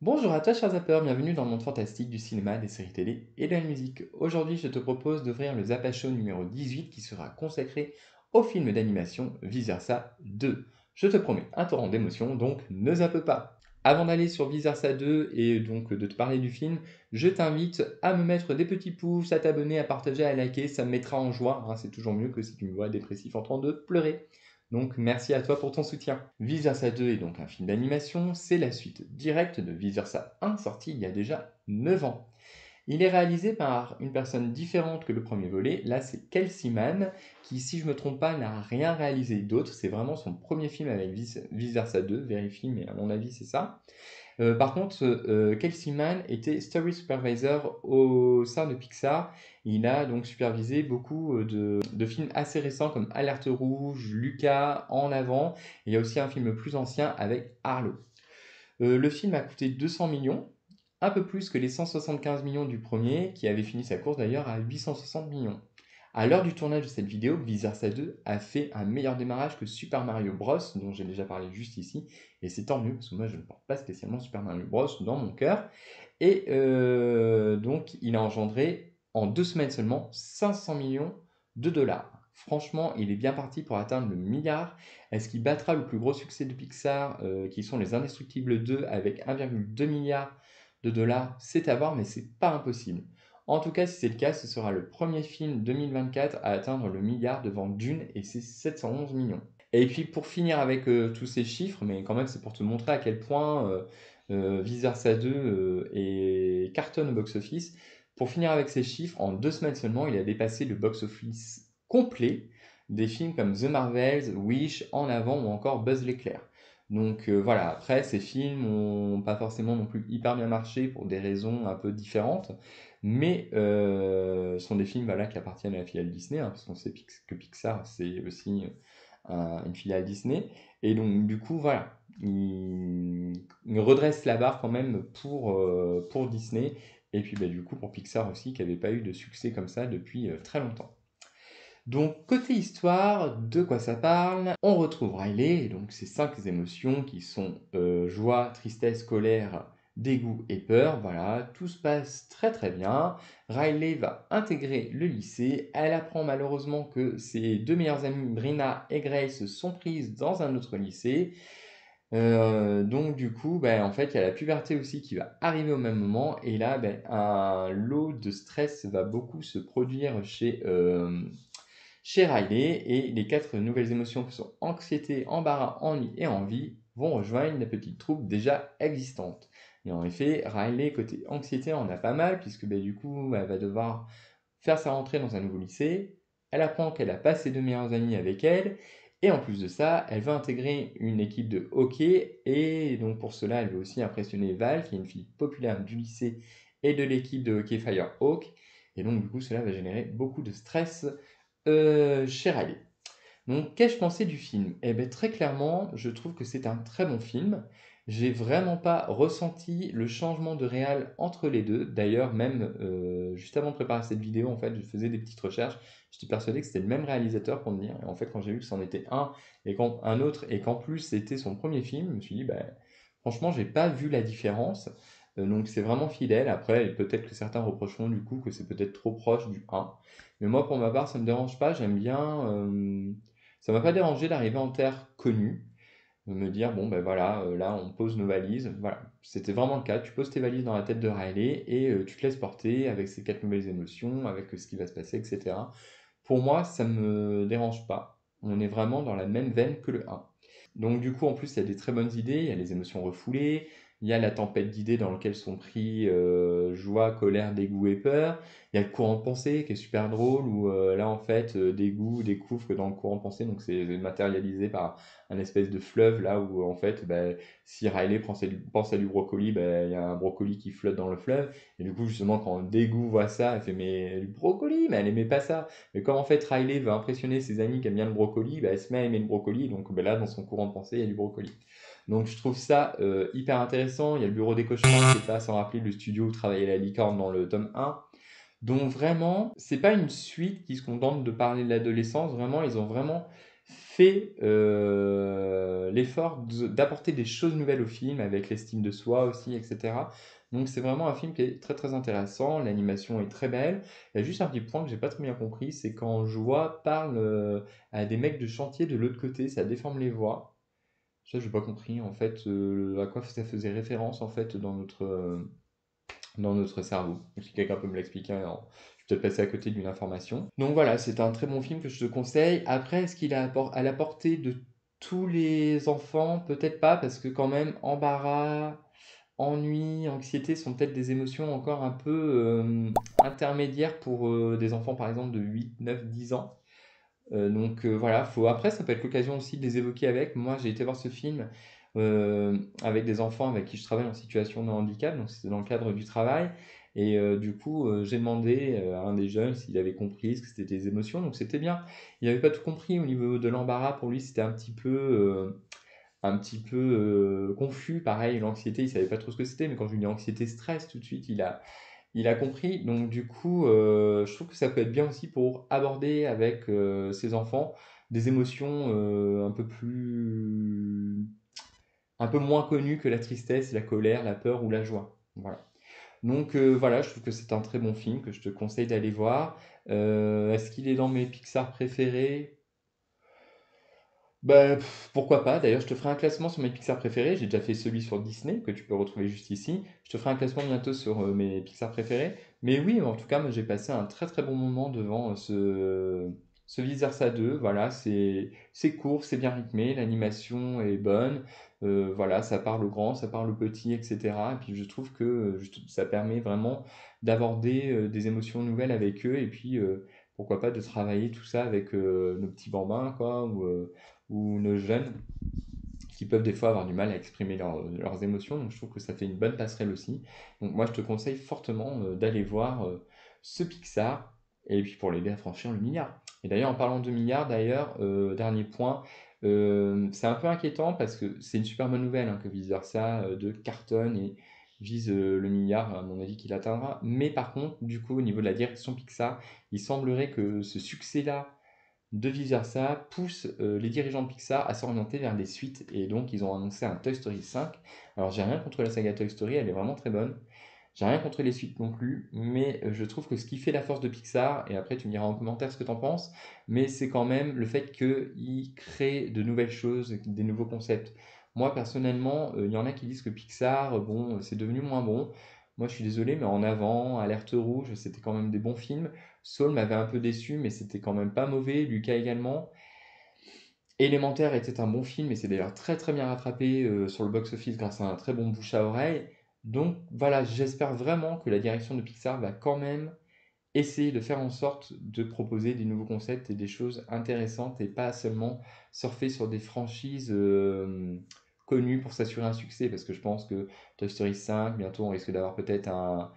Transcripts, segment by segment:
Bonjour à toi chers zappeurs, bienvenue dans le monde fantastique du cinéma, des séries télé et de la musique. Aujourd'hui je te propose d'ouvrir le Zappa Show numéro 18 qui sera consacré au film d'animation Vice Versa 2. Je te promets un torrent d'émotions, donc ne zappe pas. Avant d'aller sur Vice Versa 2 et donc de te parler du film, je t'invite à me mettre des petits pouces, à t'abonner, à partager, à liker, ça me mettra en joie, hein, c'est toujours mieux que si tu me vois dépressif en train de pleurer. Donc merci à toi pour ton soutien. Vice Versa 2 est donc un film d'animation, c'est la suite directe de Vice Versa 1 sorti il y a déjà 9 ans. Il est réalisé par une personne différente que le premier volet, là c'est Kelsey Mann, qui si je me trompe pas n'a rien réalisé d'autre, c'est vraiment son premier film avec Vice Versa 2, vérifie mais à mon avis c'est ça. Par contre, Kelsey Mann était Story Supervisor au sein de Pixar. Il a donc supervisé beaucoup de films assez récents comme Alerte Rouge, Lucas, En Avant. Il y a aussi un film plus ancien avec Arlo. Le film a coûté 200 millions, un peu plus que les 175 millions du premier, qui avait fini sa course d'ailleurs à 860 millions. À l'heure du tournage de cette vidéo, Vice Versa 2 a fait un meilleur démarrage que Super Mario Bros, dont j'ai déjà parlé juste ici, et c'est tant mieux, parce que moi je ne porte pas spécialement Super Mario Bros dans mon cœur. Et donc il a engendré en 2 semaines seulement 500 millions de dollars. Franchement, il est bien parti pour atteindre le milliard. Est-ce qu'il battra le plus gros succès de Pixar, qui sont les Indestructibles 2 avec 1,2 milliard de dollars? C'est à voir, mais c'est pas impossible. En tout cas, si c'est le cas, ce sera le premier film 2024 à atteindre le milliard devant Dune et ses 711 millions. Et puis pour finir avec tous ces chiffres, mais quand même c'est pour te montrer à quel point Vice Versa 2 cartonne au box-office. Pour finir avec ces chiffres, en 2 semaines seulement, il a dépassé le box-office complet des films comme The Marvels, Wish, En Avant ou encore Buzz l'éclair. Donc voilà, après ces films n'ont pas forcément non plus hyper bien marché pour des raisons un peu différentes, mais sont des films voilà, qui appartiennent à la filiale Disney, hein, parce qu'on sait que Pixar c'est aussi une filiale Disney. Et donc, du coup, voilà, il redresse la barre quand même pour Disney. Et puis, bah, du coup, pour Pixar aussi, qui n'avait pas eu de succès comme ça depuis très longtemps. Donc, côté histoire, de quoi ça parle? On retrouve Riley, et donc ces 5 émotions qui sont joie, tristesse, colère, dégoût et peur. Voilà, tout se passe très très bien. Riley va intégrer le lycée. Elle apprend malheureusement que ses 2 meilleures amies, Brina et Grace, sont prises dans un autre lycée. Donc du coup, ben, en fait, il y a la puberté aussi qui va arriver au même moment. Et là, ben, un lot de stress va beaucoup se produire chez Riley, et les 4 nouvelles émotions qui sont anxiété, embarras, ennui et envie vont rejoindre la petite troupe déjà existante. Et en effet, Riley, côté anxiété, en a pas mal, puisque ben, du coup, elle va devoir faire sa rentrée dans un nouveau lycée. Elle apprend qu'elle a pas ses 2 meilleures amies avec elle, et en plus de ça, elle veut intégrer une équipe de hockey, et donc pour cela, elle veut aussi impressionner Val, qui est une fille populaire du lycée et de l'équipe de hockey Firehawk. Et donc, du coup, cela va générer beaucoup de stress chez Riley. Donc, qu'ai-je pensé du film? Eh bien, très clairement, je trouve que c'est un très bon film. J'ai vraiment pas ressenti le changement de réal entre les deux. D'ailleurs, même juste avant de préparer cette vidéo, en fait, je faisais des petites recherches. J'étais persuadé que c'était le même réalisateur pour me dire. Et en fait, quand j'ai vu que c'en était un autre, et qu'en plus c'était son premier film, je me suis dit, bah, franchement, j'ai pas vu la différence. Donc, c'est vraiment fidèle. Après, peut-être que certains reprocheront du coup que c'est peut-être trop proche du 1. Mais moi, pour ma part, ça me dérange pas. J'aime bien. Ça m'a pas dérangé d'arriver en terre connue, de me dire, bon, ben voilà, là, on pose nos valises. Voilà, c'était vraiment le cas. Tu poses tes valises dans la tête de Riley et tu te laisses porter avec ces 4 nouvelles émotions, avec ce qui va se passer, etc. Pour moi, ça me dérange pas. On est vraiment dans la même veine que le 1. Donc du coup, en plus, il y a des très bonnes idées, il y a les émotions refoulées, il y a la tempête d'idées dans laquelle sont pris joie, colère, dégoût et peur. Il y a le courant de pensée qui est super drôle, où là, en fait, dégoût découvre que dans le courant de pensée, donc c'est matérialisé par un espèce de fleuve, là où en fait, bah, si Riley pense à du brocoli, bah, il y a un brocoli qui flotte dans le fleuve. Et du coup, justement, quand dégoût voit ça, elle fait mais du brocoli, mais elle aimait pas ça. Mais comme en fait Riley veut impressionner ses amis qui aiment bien le brocoli, bah, elle se met à aimer le brocoli, donc bah, là dans son courant de pensée il y a du brocoli. Donc je trouve ça hyper intéressant. Il y a le bureau des cauchemars qui est pas sans rappeler le studio où travaillait la licorne dans le tome 1. Donc vraiment, c'est pas une suite qui se contente de parler de l'adolescence, vraiment ils ont vraiment fait l'effort d'apporter des choses nouvelles au film, avec l'estime de soi aussi, etc. Donc c'est vraiment un film qui est très très intéressant, l'animation est très belle. Il y a juste un petit point que j'ai pas très bien compris, c'est quand Joie parle à des mecs de chantier de l'autre côté, ça déforme les voix. Ça, j'ai pas compris en fait à quoi ça faisait référence en fait dans notre cerveau. Donc, si quelqu'un peut me l'expliquer, alors, je vais peut-être passer à côté d'une information. Donc voilà, c'est un très bon film que je te conseille. Après, est-ce qu'il est à la portée de tous les enfants? Peut-être pas, parce que quand même, embarras, ennui, anxiété sont peut-être des émotions encore un peu intermédiaires pour des enfants par exemple de 8, 9, 10 ans. Voilà, après, ça peut être l'occasion aussi de les évoquer avec. Moi, j'ai été voir ce film avec des enfants avec qui je travaille en situation de handicap, donc c'était dans le cadre du travail. Et du coup, j'ai demandé à un des jeunes s'il avait compris ce que c'était des émotions, donc c'était bien. Il n'avait pas tout compris au niveau de l'embarras, pour lui c'était un petit peu confus. Pareil, l'anxiété, il savait pas trop ce que c'était, mais quand je lui dis anxiété, stress, tout de suite, il a compris. Donc du coup, je trouve que ça peut être bien aussi pour aborder avec ses enfants des émotions un peu moins connues que la tristesse, la colère, la peur ou la joie. Voilà. Donc voilà, je trouve que c'est un très bon film que je te conseille d'aller voir. Est-ce qu'il est dans mes Pixar préférés? Bah, pourquoi pas? D'ailleurs, je te ferai un classement sur mes Pixar préférés. J'ai déjà fait celui sur Disney, que tu peux retrouver juste ici. Je te ferai un classement bientôt sur mes Pixar préférés. Mais oui, en tout cas, moi, j'ai passé un très très bon moment devant ce Vice Versa 2. Voilà, c'est court, c'est bien rythmé, l'animation est bonne. Voilà, ça parle au grand, ça parle au petit, etc. Et puis, je trouve que ça permet vraiment d'aborder des émotions nouvelles avec eux. Et puis, pourquoi pas de travailler tout ça avec nos petits bambins, quoi, ou nos jeunes qui peuvent des fois avoir du mal à exprimer leurs émotions. Donc je trouve que ça fait une bonne passerelle aussi. Donc moi je te conseille fortement d'aller voir ce Pixar et puis pour l'aider à franchir le milliard. Et d'ailleurs en parlant de milliard, d'ailleurs, dernier point, c'est un peu inquiétant parce que c'est une super bonne nouvelle hein, que vice versa de cartonne et vise le milliard, à mon avis qu'il atteindra. Mais par contre, du coup, au niveau de la direction Pixar, il semblerait que ce succès-là de vice-versa pousse les dirigeants de Pixar à s'orienter vers des suites et donc ils ont annoncé un Toy Story 5. Alors j'ai rien contre la saga Toy Story, elle est vraiment très bonne. J'ai rien contre les suites non plus, mais je trouve que ce qui fait la force de Pixar, et après tu me diras en commentaire ce que tu en penses, mais c'est quand même le fait qu'ils créent de nouvelles choses, des nouveaux concepts. Moi personnellement, il y en a qui disent que Pixar, bon, c'est devenu moins bon. Moi je suis désolé, mais En Avant, Alerte Rouge, c'était quand même des bons films. Soul m'avait un peu déçu, mais c'était quand même pas mauvais. Lucas également. Élémentaire était un bon film et c'est d'ailleurs très très bien rattrapé sur le box-office grâce à un très bon bouche à oreille. Donc voilà, j'espère vraiment que la direction de Pixar va quand même essayer de faire en sorte de proposer des nouveaux concepts et des choses intéressantes et pas seulement surfer sur des franchises connues pour s'assurer un succès. Parce que je pense que Toy Story 5, bientôt on risque d'avoir peut-être un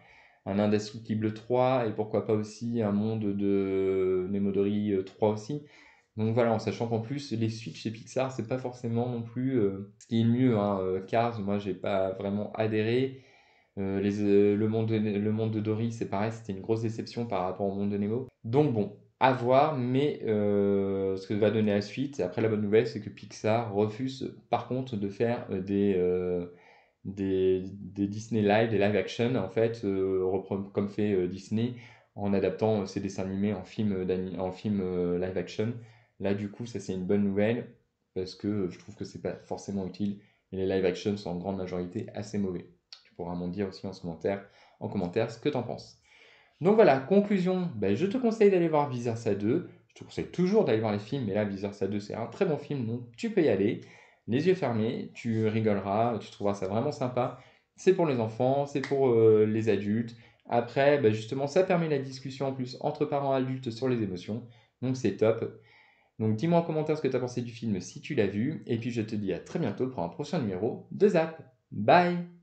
Indestructible 3 et pourquoi pas aussi un monde de Nemo Dory 3 aussi. Donc voilà, en sachant qu'en plus les suites chez Pixar, c'est pas forcément non plus ce qui est le mieux, hein. Cars, moi j'ai pas vraiment adhéré. Le monde de Dory, c'est pareil, c'était une grosse déception par rapport au monde de Nemo. Donc bon, à voir, mais ce que va donner la suite. Après, la bonne nouvelle, c'est que Pixar refuse par contre de faire des Disney live, des live action, en fait, comme fait Disney, en adaptant ses dessins animés en film, en film live action. Là, du coup, ça c'est une bonne nouvelle, parce que je trouve que c'est pas forcément utile, et les live action sont en grande majorité assez mauvais. Tu pourras m'en dire aussi en commentaire ce que tu en penses. Donc voilà, conclusion, ben, je te conseille d'aller voir Vice Versa 2. Je te conseille toujours d'aller voir les films, mais là, Vice Versa 2, c'est un très bon film, donc tu peux y aller. Les yeux fermés, tu rigoleras, tu trouveras ça vraiment sympa. C'est pour les enfants, c'est pour les adultes. Après, ben, justement, ça permet la discussion en plus entre parents adultes sur les émotions. Donc c'est top. Donc dis-moi en commentaire ce que tu as pensé du film si tu l'as vu. Et puis je te dis à très bientôt pour un prochain numéro de Zap. Bye!